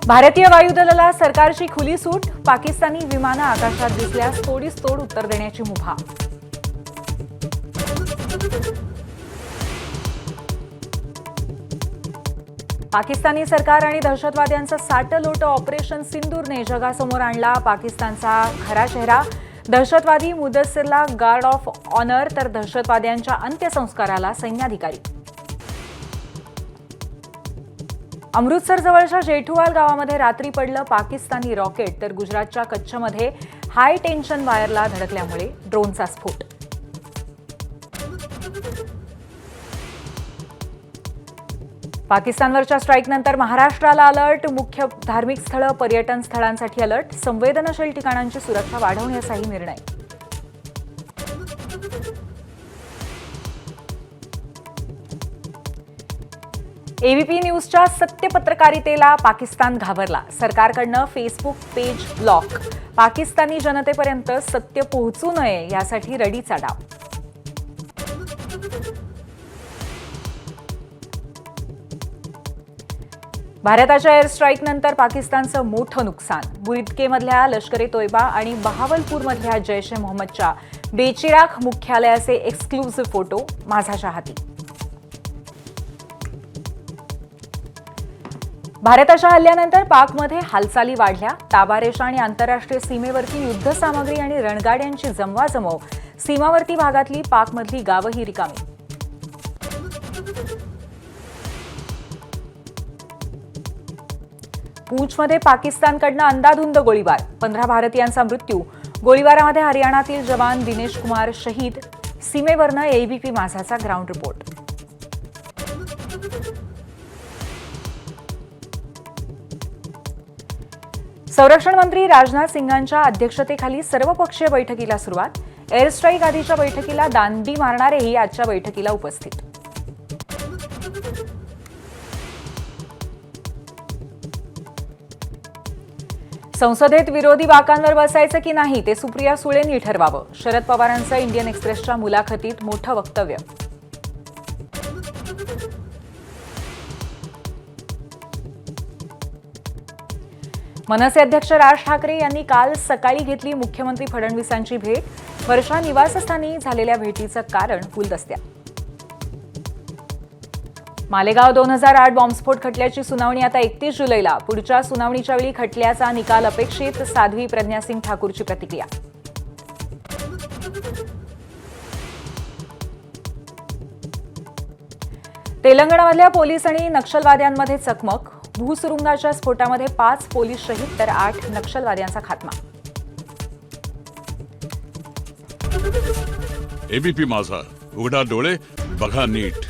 भारतीय वायुदलाला सरकारची खुली सूट, पाकिस्तानी विमानं आकाशात दिसल्यास तोडीस तोड उत्तर देण्याची मुभा. पाकिस्तानी सरकार आणि दहशतवाद्यांचं साटलोट ऑपरेशन सिंदूरने जगासमोर आणला पाकिस्तानचा खरा चेहरा. दहशतवादी मुदस्सिरला गार्ड ऑफ ऑनर तर दहशतवाद्यांच्या अंत्यसंस्काराला सैन्याधिकारी. अमृतसर जवळच्या जेठुवाल गावामध्ये रात्री पडलं पाकिस्तानी रॉकेट, तर गुजरातच्या कच्छमध्ये हाय टेन्शन वायरला धडकल्यामुळे ड्रोनचा स्फोट. पाकिस्तानवरच्या स्ट्राईकनंतर महाराष्ट्राला अलर्ट. मुख्य धार्मिक स्थळं, पर्यटन स्थळांसाठी अलर्ट. संवेदनशील ठिकाणांची सुरक्षा वाढवण्याचाही निर्णय. एबीपी न्यूजच्या सत्य पत्रकारितेला पाकिस्तान घाबरला. सरकारकडनं फेसबुक पेज ब्लॉक. पाकिस्तानी जनतेपर्यंत सत्य पोहोचू नये यासाठी रडीचा डाव. भारताच्या एअर स्ट्राईकनंतर पाकिस्तानचं मोठं नुकसान. बुरिदकेमधल्या लष्कर-ए तोयबा आणि बहावलपूरमधल्या जैश-ए-मोहम्मदच्या बेचिराख मुख्यालयाचे एक्सक्लुझिव्ह फोटो माझ्या हाती. भारताच्या हल्ल्यानंतर पाकमध्ये हालचाली वाढल्या. ताबारेषा आणि आंतरराष्ट्रीय सीमेवरती युद्धसामग्री आणि रणगाड्यांची जमवाजमव. सीमावर्ती भागातली पाकमधली गावंही रिकामी. पूंछमध्ये पाकिस्तानकडनं अंदाधुंद गोळीबार. 15 भारतीयांचा मृत्यू. गोळीबारामध्ये हरियाणातील जवान दिनेश कुमार शहीद. सीमेवरनं एबीपी माझाचा ग्राउंड रिपोर्ट. संरक्षण मंत्री राजनाथ सिंगांच्या अध्यक्षतेखाली सर्वपक्षीय बैठकीला सुरुवात. एअर स्ट्राईक आधीच्या बैठकीला दांडी मारणारेही आजच्या बैठकीला उपस्थित. संसदेत विरोधी बाकांवर बसायचं की नाही ते सुप्रिया सुळेंनी ठरवावं. शरद पवारांचं इंडियन एक्सप्रेसच्या मुलाखतीत मोठं वक्तव्य. मनसे अध्यक्ष राज ठाकरे यांनी काल सकाळी घेतली मुख्यमंत्री फडणवीसांची भेट. वर्षा निवासस्थानी झालेल्या भेटीचं कारण गुलदस्त्या. मालेगाव 2008 बॉम्बस्फोट खटल्याची सुनावणी आता 31 जुलैला. पुढच्या सुनावणीच्या वेळी खटल्याचा निकाल अपेक्षित. साध्वी प्रज्ञा सिंग ठाकूरची प्रतिक्रिया. तेलंगणामधल्या पोलीस आणि नक्षलवाद्यांमध्ये चकमक. भूसुरुंगाच्या स्फोटामध्ये 5 पोलीस शहीद तर 8 नक्षलवाद्यांचा खात्मा. एबीपी माझा, उघडा डोळे बघा नीट.